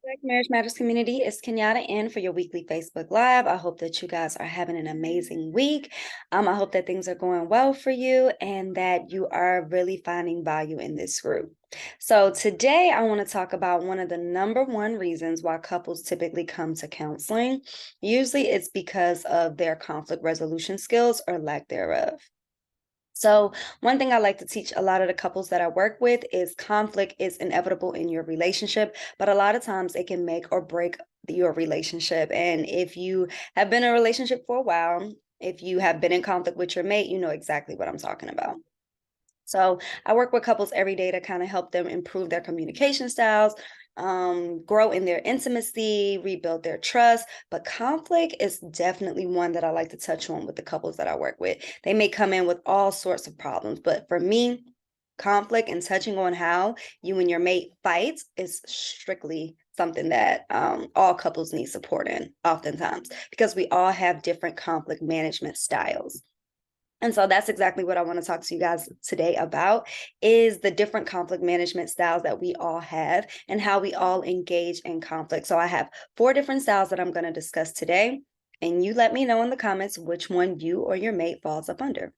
Black Marriage Matters community, it's Kenyatta in for your weekly Facebook Live. I hope that you guys are having an amazing week. I hope that things are going well for you and that you are really finding value in this group. So, today I want to talk about one of the number one reasons why couples typically come to counseling. Usually, it's because of their conflict resolution skills or lack thereof. So, one thing I like to teach a lot of the couples that I work with is conflict is inevitable in your relationship, but a lot of times it can make or break your relationship. And if you have been in a relationship for a while, if you have been in conflict with your mate, you know exactly what I'm talking about. So I work with couples every day to kind of help them improve their communication styles, grow in their intimacy, rebuild their trust. But conflict is definitely one that I like to touch on with the couples that I work with. They may come in with all sorts of problems, but for me, conflict and touching on how you and your mate fight is strictly something that all couples need support in, oftentimes, because we all have different conflict management styles. And so that's exactly what I want to talk to you guys today about is the different conflict management styles that we all have and how we all engage in conflict. So I have 4 different styles that I'm going to discuss today, and you let me know in the comments which one you or your mate falls up under.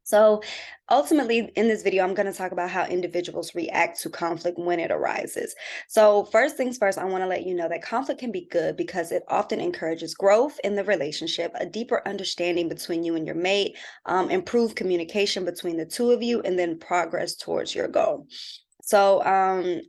So ultimately, in this video, I'm going to talk about how individuals react to conflict when it arises. So first things first, I want to let you know that conflict can be good because it often encourages growth in the relationship, a deeper understanding between you and your mate, improved communication between the two of you, and then progress towards your goal. So,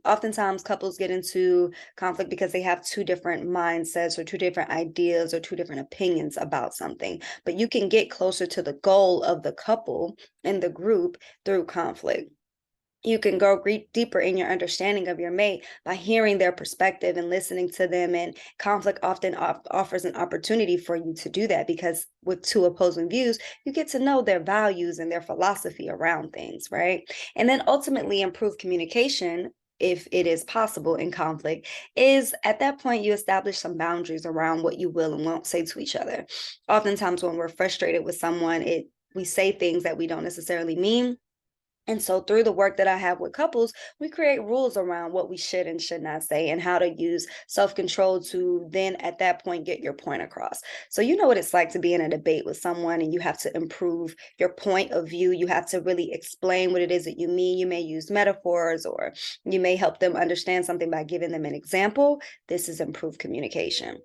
oftentimes couples get into conflict because they have 2 different mindsets or 2 different ideas or 2 different opinions about something. But you can get closer to the goal of the couple and the group through conflict. You can go deeper in your understanding of your mate by hearing their perspective and listening to them. And conflict often offers an opportunity for you to do that because with 2 opposing views, you get to know their values and their philosophy around things, right? And then ultimately improve communication. If it is possible in conflict, is at that point you establish some boundaries around what you will and won't say to each other. Oftentimes, when we're frustrated with someone, we say things that we don't necessarily mean, and so through the work that I have with couples, we create rules around what we should and should not say and how to use self-control to then at that point get your point across. So you know what it's like to be in a debate with someone and you have to improve your point of view. You have to really explain what it is that you mean. You may use metaphors or you may help them understand something by giving them an example. This is improved communication.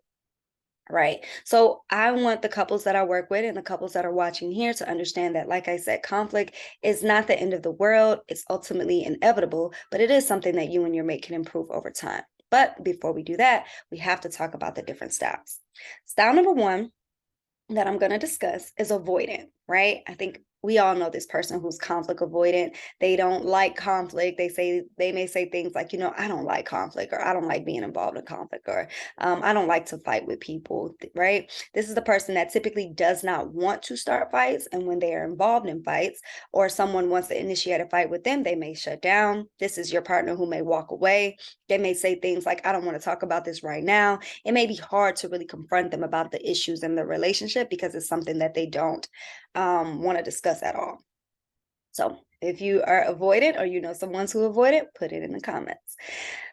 Right. So I want the couples that I work with and the couples that are watching here to understand that, like I said, conflict is not the end of the world. It's ultimately inevitable, but it is something that you and your mate can improve over time. But before we do that, we have to talk about the different styles. Style number one that I'm going to discuss is avoidant, right? I think we all know this person who's conflict avoidant. They don't like conflict. They may say things like, I don't like conflict, or I don't like being involved in conflict, or I don't like to fight with people, right? This is the person that typically does not want to start fights. And when they are involved in fights or someone wants to initiate a fight with them, they may shut down. This is your partner who may walk away. They may say things like, I don't want to talk about this right now. It may be hard to really confront them about the issues in the relationship because it's something that they don't want to discuss at all. So if you are avoidant or you know someone who avoid it, put it in the comments.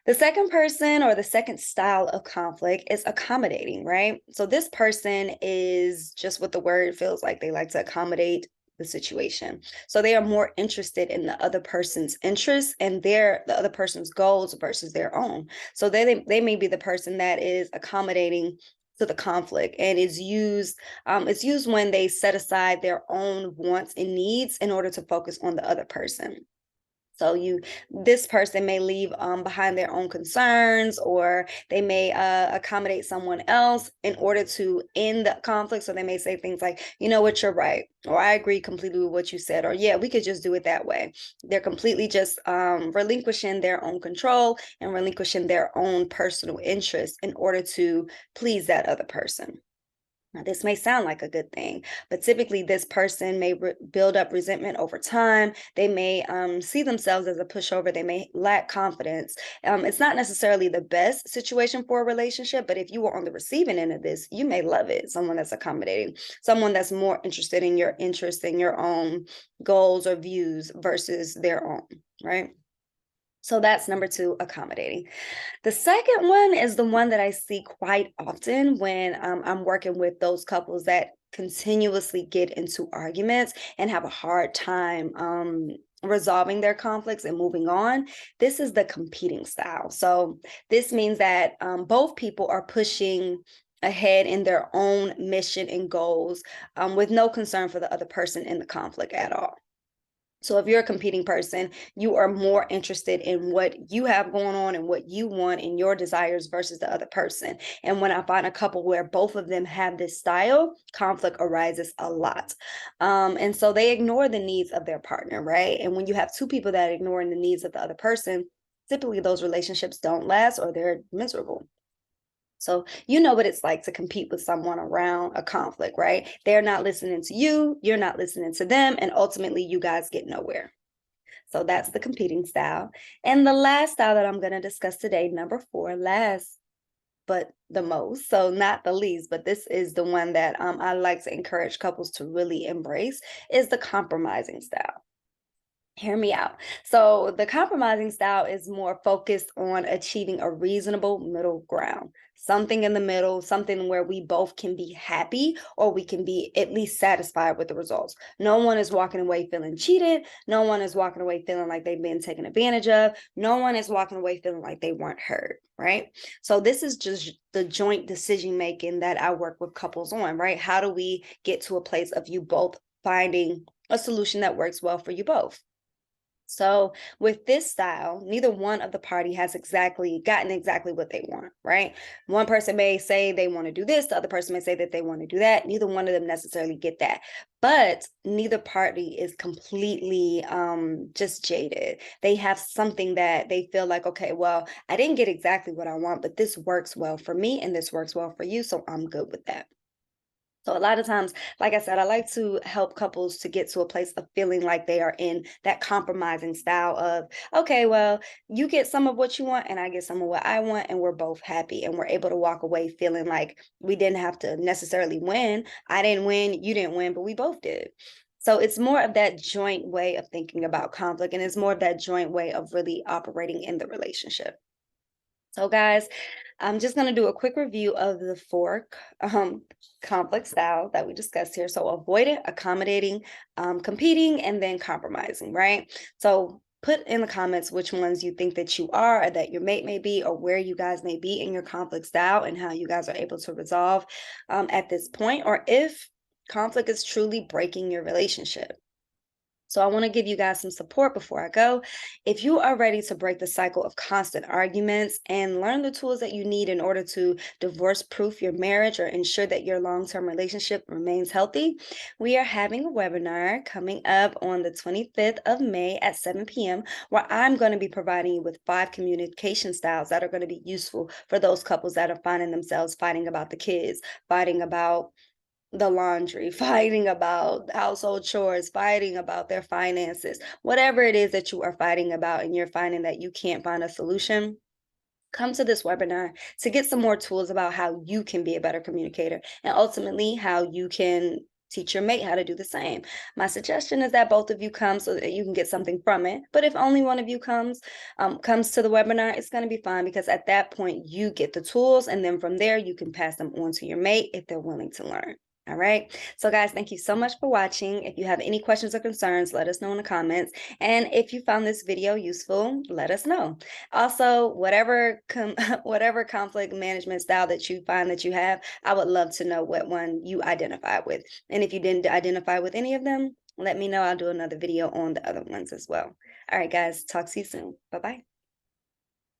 The second person or the second style of conflict is accommodating, right? So this person is just what the word feels like. They like to accommodate the situation. So they are more interested in the other person's interests and the other person's goals versus their own. So they may be the person that is accommodating to the conflict and it's used when they set aside their own wants and needs in order to focus on the other person. So this person may leave behind their own concerns, or they may accommodate someone else in order to end the conflict. So they may say things like, you know what, you're right, or I agree completely with what you said, or yeah, we could just do it that way. They're completely just relinquishing their own control and relinquishing their own personal interests in order to please that other person. Now, this may sound like a good thing, but typically this person may build up resentment over time. They may see themselves as a pushover. They may lack confidence. It's not necessarily the best situation for a relationship, but if you were on the receiving end of this, you may love it. Someone that's accommodating, someone that's more interested in your interests and your own goals or views versus their own, right? So that's number two, accommodating. The second one is the one that I see quite often when I'm working with those couples that continuously get into arguments and have a hard time resolving their conflicts and moving on. This is the competing style. So this means that both people are pushing ahead in their own mission and goals with no concern for the other person in the conflict at all. So if you're a competing person, you are more interested in what you have going on and what you want and your desires versus the other person. And when I find a couple where both of them have this style, conflict arises a lot. And so they ignore the needs of their partner, right? And when you have two people that are ignoring the needs of the other person, typically those relationships don't last or they're miserable. So you know what it's like to compete with someone around a conflict, right? They're not listening to you, you're not listening to them, and ultimately you guys get nowhere. So that's the competing style. And the last style that I'm going to discuss today, number four, last but the most, so not the least, but this is the one that I like to encourage couples to really embrace, is the compromising style. Hear me out. So the compromising style is more focused on achieving a reasonable middle ground, something in the middle, something where we both can be happy or we can be at least satisfied with the results. No one is walking away feeling cheated. No one is walking away feeling like they've been taken advantage of. No one is walking away feeling like they weren't heard, right? So this is just the joint decision making that I work with couples on, right? How do we get to a place of you both finding a solution that works well for you both? So with this style, neither one of the party has gotten exactly what they want, right? One person may say they want to do this, the other person may say that they want to do that. Neither one of them necessarily get that. But neither party is completely just jaded. They have something that they feel like, okay, well, I didn't get exactly what I want, but this works well for me and this works well for you, so I'm good with that. So a lot of times, like I said, I like to help couples to get to a place of feeling like they are in that compromising style of, okay, well, you get some of what you want and I get some of what I want, and we're both happy and we're able to walk away feeling like we didn't have to necessarily win. I didn't win, you didn't win, but we both did. So it's more of that joint way of thinking about conflict, and it's more of that joint way of really operating in the relationship. So, guys, I'm just going to do a quick review of the four conflict style that we discussed here. So, avoidant, accommodating, competing, and then compromising, right? So, put in the comments which ones you think that you are, or that your mate may be, or where you guys may be in your conflict style and how you guys are able to resolve at this point, or if conflict is truly breaking your relationship. So I want to give you guys some support before I go. If you are ready to break the cycle of constant arguments and learn the tools that you need in order to divorce proof your marriage or ensure that your long-term relationship remains healthy, we are having a webinar coming up on the 25th of May at 7 p.m. where I'm going to be providing you with 5 communication styles that are going to be useful for those couples that are finding themselves fighting about the kids, fighting about the laundry, fighting about household chores, fighting about their finances, whatever it is that you are fighting about and you're finding that you can't find a solution, come to this webinar to get some more tools about how you can be a better communicator and ultimately how you can teach your mate how to do the same. My suggestion is that both of you come so that you can get something from it. But if only one of you comes to the webinar, it's going to be fine because at that point you get the tools, and then from there you can pass them on to your mate if they're willing to learn. All right. So guys, thank you so much for watching. If you have any questions or concerns, let us know in the comments. And if you found this video useful, let us know. Also, whatever conflict management style that you find that you have, I would love to know what one you identify with. And if you didn't identify with any of them, let me know. I'll do another video on the other ones as well. All right, guys, talk to you soon. Bye-bye.